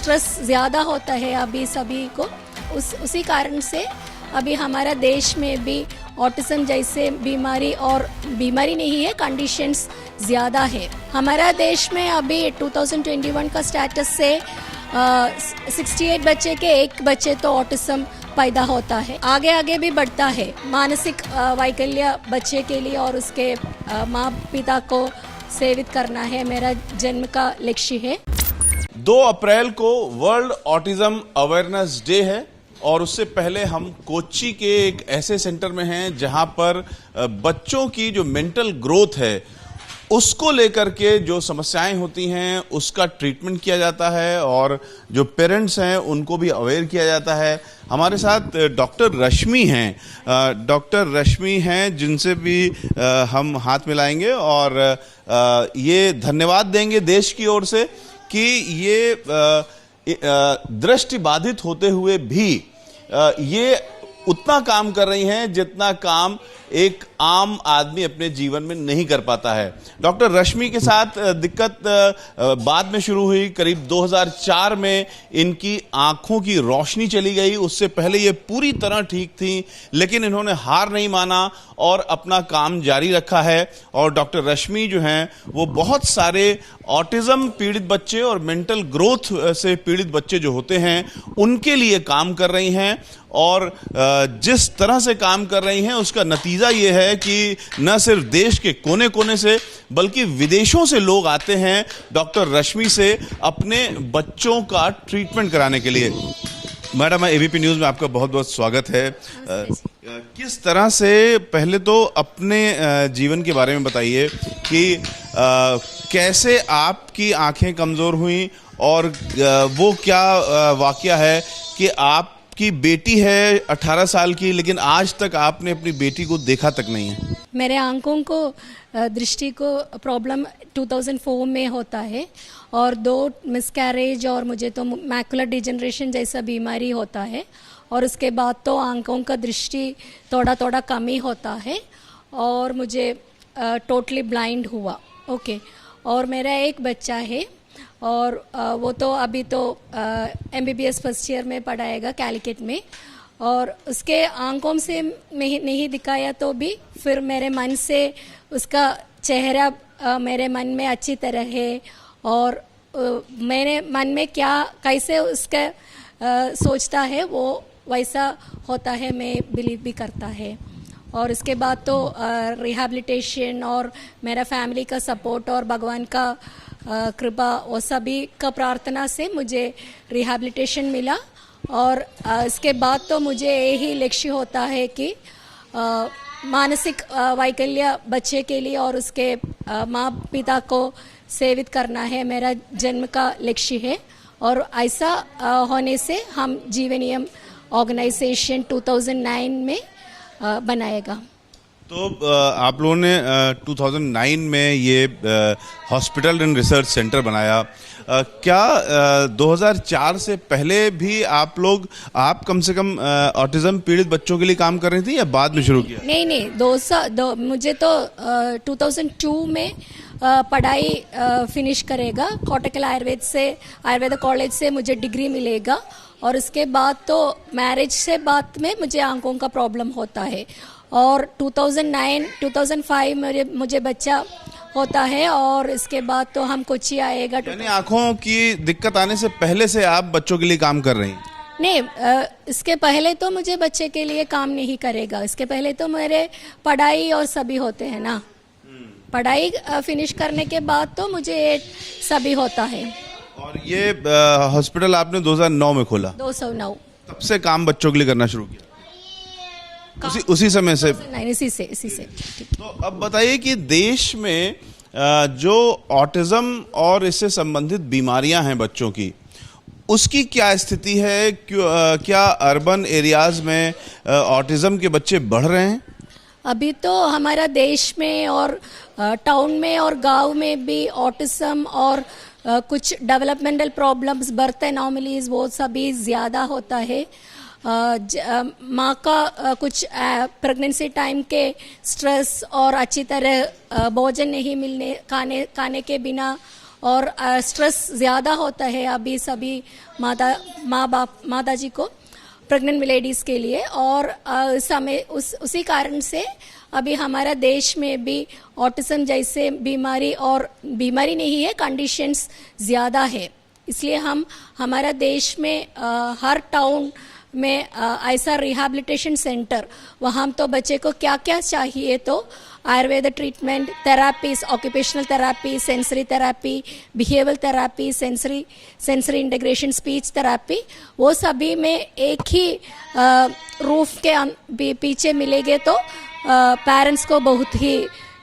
Stress ज़्यादा होता है अभी सभी को, उसी कारण से अभी हमारा देश में भी ऑटिज्म जैसे बीमारी, और बीमारी नहीं है, कंडीशंस ज़्यादा है। हमारा देश में अभी 2021 का स्टेटस से 68 बच्चे के एक बच्चे तो ऑटिज्म पैदा होता है। आगे आगे भी बढ़ता है। मानसिक वैकल्य बच्चे के लिए और उसके माँ पिता को सेवित करना है मेरा जन्म का लक्ष्य है। 2 अप्रैल को वर्ल्ड ऑटिज्म अवेयरनेस डे है और उससे पहले हम कोच्चि के एक ऐसे सेंटर में हैं जहां पर बच्चों की जो मेंटल ग्रोथ है उसको लेकर के जो समस्याएं होती हैं उसका ट्रीटमेंट किया जाता है और जो पेरेंट्स हैं उनको भी अवेयर किया जाता है। हमारे साथ डॉक्टर रश्मि हैं, जिनसे भी हम हाथ मिलाएंगे और ये धन्यवाद देंगे देश की ओर से कि ये दृष्टि बाधित होते हुए भी ये उतना काम कर रही हैं जितना काम एक आम आदमी अपने जीवन में नहीं कर पाता है। डॉक्टर रश्मि के साथ दिक्कत बाद में शुरू हुई। करीब 2004 में इनकी आंखों की रोशनी चली गई। उससे पहले ये पूरी तरह ठीक थी, लेकिन इन्होंने हार नहीं माना और अपना काम जारी रखा है। और डॉक्टर रश्मि जो हैं वो बहुत सारे ऑटिज्म पीड़ित बच्चे और मेंटल ग्रोथ से पीड़ित बच्चे जो होते हैं उनके लिए काम कर रही हैं और जिस तरह से काम कर रही हैं उसका नतीजा ये है कि न सिर्फ देश के कोने कोने से बल्कि विदेशों से लोग आते हैं डॉक्टर रश्मि से अपने बच्चों का ट्रीटमेंट कराने के लिए। मैडम, एबीपी न्यूज़ में आपका बहुत बहुत स्वागत है। किस तरह से, पहले तो अपने जीवन के बारे में बताइए कि कैसे आपकी आंखें कमज़ोर हुई और वो क्या वाकया है कि आपकी बेटी है 18 साल की, लेकिन आज तक आपने अपनी बेटी को देखा तक नहीं है। मेरे आंखों को दृष्टि को प्रॉब्लम 2004 में होता है और 2 मिसकैरेज और मुझे तो मैकुलर डिजेनरेशन जैसा बीमारी होता है और उसके बाद तो आंखों का दृष्टि थोड़ा थोड़ा कम ही होता है और मुझे टोटली ब्लाइंड हुआ। ओके, और मेरा एक बच्चा है और वो तो अभी तो MBBS फर्स्ट ईयर में पढ़ाएगा कैलिकट में, और उसके आंखों से नहीं दिखाया तो भी फिर मेरे मन से उसका चेहरा मेरे मन में अच्छी तरह है और मेरे मन में क्या कैसे उसका सोचता है वो वैसा होता है, मैं बिलीव भी करता है। और इसके बाद तो रिहैबिलिटेशन और मेरा फैमिली का सपोर्ट और भगवान का कृपा वो सभी का प्रार्थना से मुझे रिहैबिलिटेशन मिला और इसके बाद तो मुझे यही लक्ष्य होता है कि मानसिक वैकल्य बच्चे के लिए और उसके माँ पिता को सेवित करना है मेरा जन्म का लक्ष्य है और ऐसा होने से हम जीवनियम ऑर्गेनाइजेशन 2009 में बनाएगा। तो आप लोगों ने 2009 में ये हॉस्पिटल एंड रिसर्च सेंटर बनाया। क्या 2004 से पहले भी आप कम से कम ऑटिज्म पीड़ित बच्चों के लिए काम कर रही थी या बाद में शुरू किया? नहीं, मुझे तो 2002 में पढ़ाई फिनिश करेगा कोटकल आयुर्वेद कॉलेज से मुझे डिग्री मिलेगा और उसके बाद तो मैरिज से बाद में मुझे आंखों का प्रॉब्लम होता है और 2005 मुझे बच्चा होता है और इसके बाद तो हम कोच्चि आएगा। यानी आंखों की दिक्कत आने से पहले से आप बच्चों के लिए काम कर रही हैं? नहीं, इसके पहले तो मुझे बच्चे के लिए काम नहीं करेगा, इसके पहले तो मेरे पढ़ाई और सभी होते हैं ना, पढ़ाई फिनिश करने के बाद तो मुझे सभी होता है। और ये हॉस्पिटल आपने 2009 में खोला? 2009। तब से काम बच्चों के लिए करना शुरू किया? उसी समय से? नहीं, इसी से। तो अब बताइए कि देश में जो ऑटिज्म और इससे संबंधित बीमारियां हैं बच्चों की, उसकी क्या स्थिति है? क्या अर्बन एरियाज में ऑटिज्म के बच्चे बढ़ रहे हैं? अभी तो हमारा देश में और टाउन में और गांव में भी ऑटिज्म और कुछ डेवलपमेंटल प्रॉब्लम्स, बर्थ एनोमलीज वो सभी ज़्यादा होता है। माँ का कुछ प्रेगनेंसी टाइम के स्ट्रेस और अच्छी तरह भोजन नहीं मिलने, खाने के बिना और स्ट्रेस ज़्यादा होता है अभी सभी माता जी को, प्रेग्नेंट लेडीज़ के लिए। और उसी कारण से अभी हमारा देश में भी ऑटिज्म जैसे बीमारी, और बीमारी नहीं है, कंडीशंस ज़्यादा है। इसलिए हमारा देश में हर टाउन में ऐसा रिहैबिलिटेशन सेंटर, वहाँ तो बच्चे को क्या क्या चाहिए, तो Ayurveda treatment, therapies, occupational therapy, sensory therapy, behavioural therapy, sensory integration, speech therapy, वो सभी में एक ही रूफ के पीछे मिलेंगे तो पेरेंट्स को बहुत ही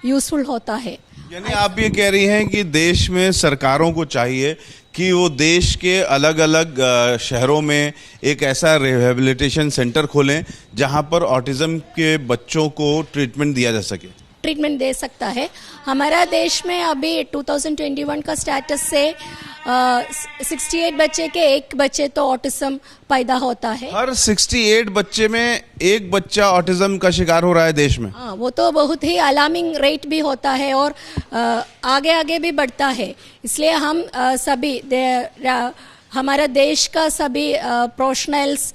यूजफुल होता है। यानी आप ये कह रही हैं कि देश में सरकारों को चाहिए कि वो देश के अलग अलग शहरों में एक ऐसा रिहैबिलिटेशन सेंटर खोलें जहां पर ऑटिज्म के बच्चों को ट्रीटमेंट दिया जा सके, ट्रीटमेंट दे सकता है। हमारा देश में अभी 2021 का स्टेटस से 68 बच्चे के एक बच्चे तो ऑटिज्म पैदा होता है। हर 68 बच्चे में एक बच्चा ऑटिज्म का शिकार हो रहा है देश में। हाँ, वो तो बहुत ही अलार्मिंग रेट भी होता है और आगे आगे भी बढ़ता है। इसलिए हम सभी हमारा देश का सभी प्रोफेशनल्स,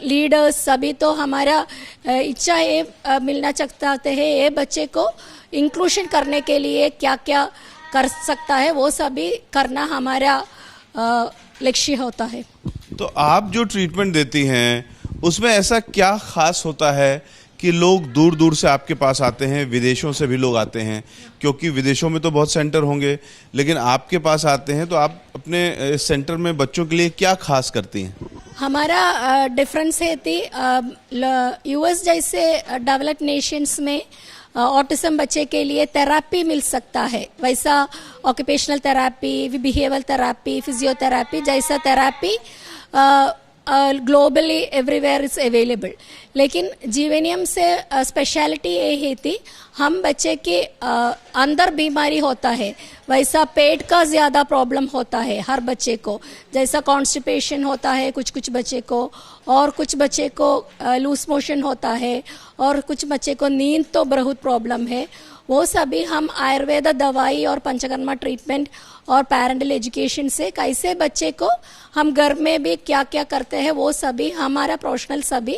लीडर्स सभी तो हमारा इच्छा ये मिलना चाहते हैं, ये बच्चे को इंक्लूशन करने के लिए क्या क्या कर सकता है वो सभी करना हमारा लक्ष्य होता है। तो आप जो ट्रीटमेंट देती हैं उसमें ऐसा क्या खास होता है कि लोग दूर दूर से आपके पास आते हैं, विदेशों से भी लोग आते हैं, क्योंकि विदेशों में तो बहुत सेंटर होंगे, लेकिन आपके पास आते हैं, तो आप अपने सेंटर में बच्चों के लिए क्या खास करती हैं? हमारा डिफरेंस है थी यूएस जैसे डेवलप्ड नेशंस में ऑटिज्म बच्चे के लिए थेरापी मिल सकता है, वैसा occupational therapy, behavioural therapy, physiotherapy जैसा therapy globally everywhere is available. लेकिन जीवेनियम से स्पेशलिटी ये है थी, हम बच्चे के अंदर बीमारी होता है, वैसा पेट का ज़्यादा प्रॉब्लम होता है हर बच्चे को, जैसा कॉन्स्टिपेशन होता है कुछ बच्चे को, और कुछ बच्चे को लूज मोशन होता है, और कुछ बच्चे को नींद तो बहुत प्रॉब्लम है। वो सभी हम आयुर्वेद दवाई और पंचकर्मा ट्रीटमेंट और पेरेंटल एजुकेशन से कैसे बच्चे को हम घर में भी क्या क्या करते हैं वो सभी हमारा प्रोफेशनल सभी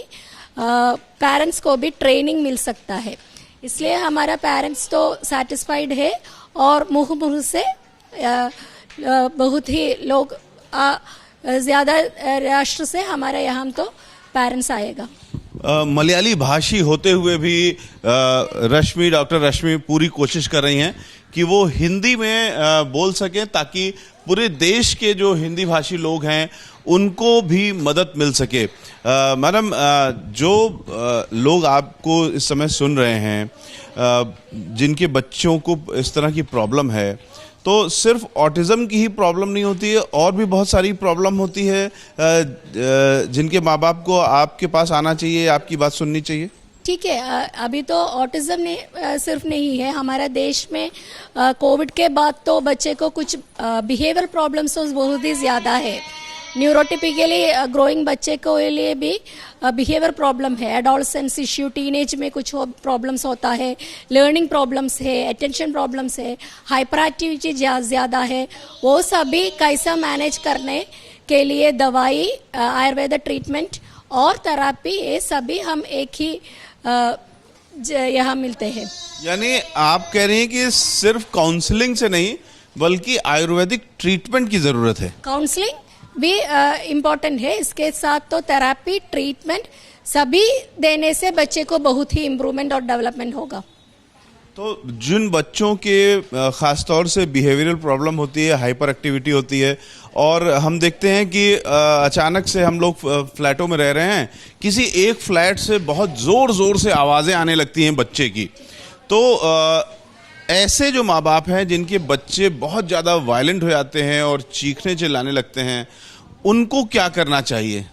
पेरेंट्स को भी ट्रेनिंग मिल सकता है। इसलिए हमारा पेरेंट्स तो सेटिस्फाइड है और मुँह से बहुत ही लोग ज़्यादा राष्ट्र से हमारे यहाँ तो पेरेंट्स आएगा। मलयाली भाषी होते हुए भी डॉक्टर रश्मि पूरी कोशिश कर रही हैं कि वो हिंदी में बोल सकें ताकि पूरे देश के जो हिंदी भाषी लोग हैं उनको भी मदद मिल सके। मैडम, जो लोग आपको इस समय सुन रहे हैं, जिनके बच्चों को इस तरह की प्रॉब्लम है, तो सिर्फ ऑटिज्म की ही प्रॉब्लम नहीं होती है, और भी बहुत सारी प्रॉब्लम होती है जिनके माँ बाप को आपके पास आना चाहिए, आपकी बात सुननी चाहिए। ठीक है, अभी तो ऑटिज्म सिर्फ नहीं है, हमारा देश में कोविड के बाद तो बच्चे को कुछ बिहेवियर प्रॉब्लम्स बहुत ही ज़्यादा है। न्यूरोटिपिकली ग्रोइंग बच्चे को लिए भी बिहेवियर प्रॉब्लम है, एडोलसेंस इश्यू, टीनेज में कुछ प्रॉब्लम्स होता है, लर्निंग प्रॉब्लम्स है, अटेंशन प्रॉब्लम्स है, हाइपर एक्टिविटी ज़्यादा है। वो सभी कैसा मैनेज करने के लिए दवाई, आयुर्वेद ट्रीटमेंट और थेरापी, ये सभी हम एक ही यहाँ मिलते हैं। यानी आप कह रही हैं कि सिर्फ काउंसलिंग से नहीं बल्कि आयुर्वेदिक ट्रीटमेंट की ज़रूरत है। काउंसलिंग भी इम्पोर्टेंट है, इसके साथ तो थेरापी, ट्रीटमेंट सभी देने से बच्चे को बहुत ही इम्प्रूवमेंट और डेवलपमेंट होगा। तो जिन बच्चों के ख़ासतौर से बिहेवियरल प्रॉब्लम होती है, हाइपर एक्टिविटी होती है, और हम देखते हैं कि अचानक से हम लोग फ्लैटों में रह रहे हैं, किसी एक फ्लैट से बहुत ज़ोर से आवाज़ें आने लगती हैं बच्चे की, तो ऐसे जो माँ बाप हैं जिनके बच्चे बहुत ज़्यादा वायलेंट हो जाते हैं और चीखने चिल्लाने लगते हैं, उनको क्या करना चाहिए?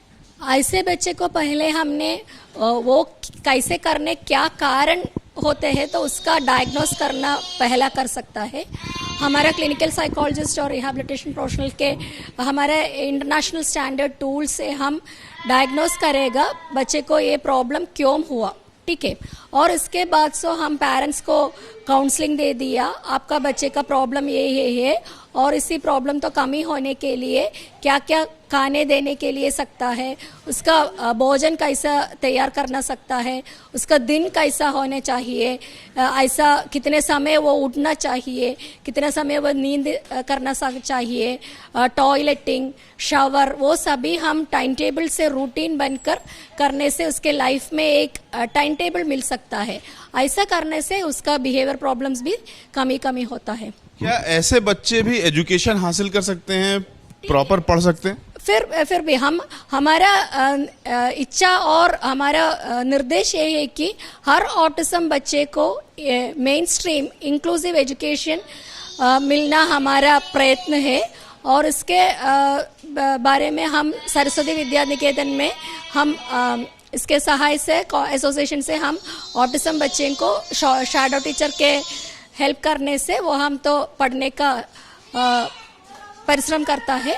ऐसे बच्चे को पहले हमने वो कैसे करने, क्या कारण होते हैं, तो उसका डायग्नोस करना पहला कर सकता है। हमारा क्लिनिकल साइकोलॉजिस्ट और रिहैबिलिटेशन प्रोफेशनल के हमारे इंटरनेशनल स्टैंडर्ड टूल से हम डायग्नोस करेगा बच्चे को ये प्रॉब्लम क्यों हुआ, ठीक है। और इसके बाद सो हम पेरेंट्स को काउंसलिंग दे दिया, आपका बच्चे का प्रॉब्लम ये है और इसी प्रॉब्लम तो कमी होने के लिए क्या क्या खाने देने के लिए सकता है, उसका भोजन कैसा तैयार करना सकता है, उसका दिन कैसा होने चाहिए, ऐसा कितने समय वो उठना चाहिए, कितने समय वो नींद करना चाहिए, टॉयलेटिंग, शावर, वो सभी हम टाइम टेबल से रूटीन बनकर करने से उसके लाइफ में एक टाइम टेबल मिल सकता है। ऐसा करने से उसका बिहेवियर प्रॉब्लम्स भी कमी होता है। क्या ऐसे बच्चे भी एजुकेशन हासिल कर सकते हैं, प्रॉपर पढ़ सकते हैं? फिर भी हमारा इच्छा और हमारा निर्देश ये है कि हर ऑटिज्म बच्चे को मेन स्ट्रीम इंक्लूसिव एजुकेशन मिलना हमारा प्रयत्न है और इसके बारे में हम सरस्वती विद्या निकेतन में हम इसके सहाय से एसोसिएशन से हम ऑटिज्म बच्चे को शैडो टीचर के हेल्प करने से वो हम तो पढ़ने का परिश्रम करता है।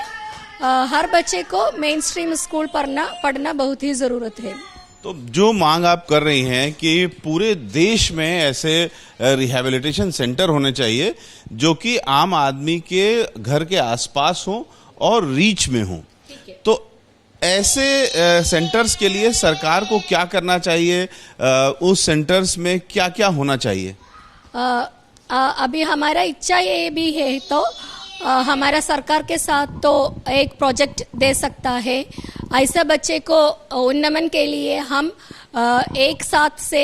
हर बच्चे को मेन स्ट्रीम स्कूल पढ़ना बहुत ही ज़रूरत है। तो जो मांग आप कर रही हैं कि पूरे देश में ऐसे रिहैबिलिटेशन सेंटर होने चाहिए जो कि आम आदमी के घर के आसपास हों और रीच में हों, तो ऐसे सेंटर्स के लिए सरकार को क्या करना चाहिए, उस सेंटर्स में क्या क्या होना चाहिए? अभी हमारा इच्छा ये भी है तो हमारा सरकार के साथ तो एक प्रोजेक्ट दे सकता है। ऐसे बच्चे को उन्नमन के लिए हम एक साथ से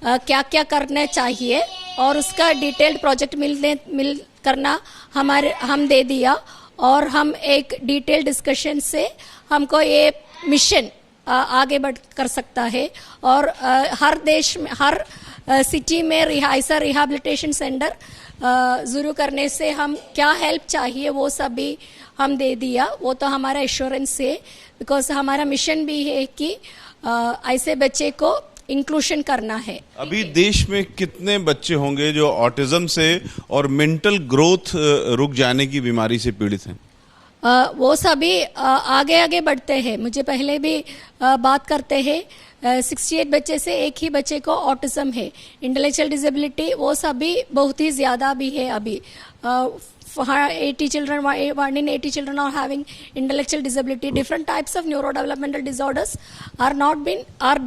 क्या क्या करना चाहिए और उसका डिटेल्ड प्रोजेक्ट मिल करना हम दे दिया और हम एक डिटेल डिस्कशन से हमको ये मिशन आगे बढ़ कर सकता है और हर देश में हर सिटी में ऐसा रिहैबिलिटेशन सेंटर ज़रूर करने से हम क्या हेल्प चाहिए वो सभी हम दे दिया। वो तो हमारा एश्योरेंस है, बिकॉज हमारा मिशन भी है कि ऐसे बच्चे को इंक्लूशन करना है। अभी देश में कितने बच्चे होंगे जो ऑटिज्म से और मेंटल ग्रोथ रुक जाने की बीमारी से पीड़ित हैं? वो सभी आगे बढ़ते हैं। मुझे पहले भी बात करते हैं 68 बच्चे से एक ही बच्चे को ऑटिज्म है। इंटेलेक्चुअल डिसेबिलिटी वो सभी बहुत ही ज़्यादा भी है। अभी 80 children, 1 in 80 children are having intellectual disability. Different types of neurodevelopmental disorders are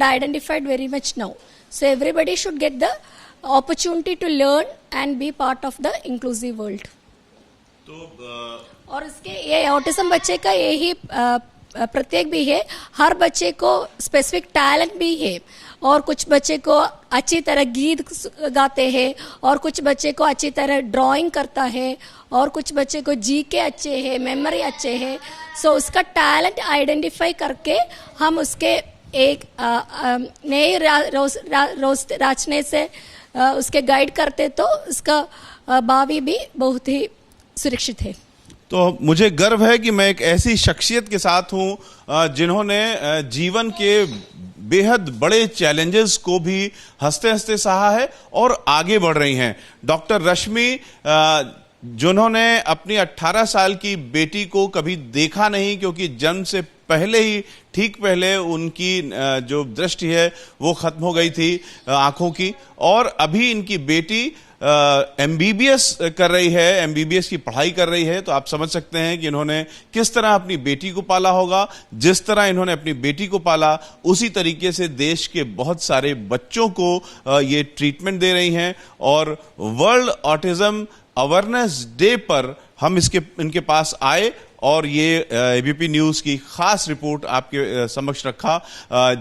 identified very much now. So everybody should get the opportunity to learn and be part of the inclusive world. और इसके ये autism बच्चे का यही प्रत्येक भी है, हर बच्चे को स्पेसिफिक टैलेंट भी है और कुछ बच्चे को अच्छी तरह गीत गाते हैं और कुछ बच्चे को अच्छी तरह ड्राइंग करता है और कुछ बच्चे को जीके अच्छे हैं, मेमोरी अच्छे हैं। सो उसका टैलेंट आइडेंटिफाई करके हम उसके एक नए रास्ते से उसके गाइड करते तो उसका भावी भी बहुत ही सुरक्षित है। तो मुझे गर्व है कि मैं एक ऐसी शख्सियत के साथ हूं जिन्होंने जीवन के बेहद बड़े चैलेंजेस को भी हंसते हंसते सहा है और आगे बढ़ रही हैं। डॉक्टर रश्मि, जिन्होंने अपनी 18 साल की बेटी को कभी देखा नहीं क्योंकि जन्म से पहले ही ठीक पहले उनकी जो दृष्टि है वो खत्म हो गई थी आंखों की, और अभी इनकी बेटी MBBS कर रही है, MBBS की पढ़ाई कर रही है। तो आप समझ सकते हैं कि इन्होंने किस तरह अपनी बेटी को पाला होगा। जिस तरह इन्होंने अपनी बेटी को पाला उसी तरीके से देश के बहुत सारे बच्चों को ये ट्रीटमेंट दे रही हैं। और वर्ल्ड ऑटिज्म अवेयरनेस डे पर हम इनके पास आए और ये ABP न्यूज़ की खास रिपोर्ट आपके समक्ष रखा,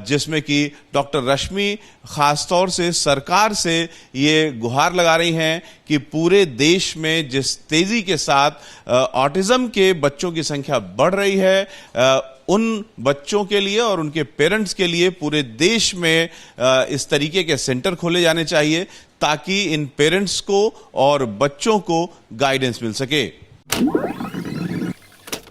जिसमें कि डॉक्टर रश्मि खास तौर से सरकार से ये गुहार लगा रही हैं कि पूरे देश में जिस तेजी के साथ ऑटिज्म के बच्चों की संख्या बढ़ रही है, उन बच्चों के लिए और उनके पेरेंट्स के लिए पूरे देश में इस तरीके के सेंटर खोले जाने चाहिए ताकि इन पेरेंट्स को और बच्चों को गाइडेंस मिल सके।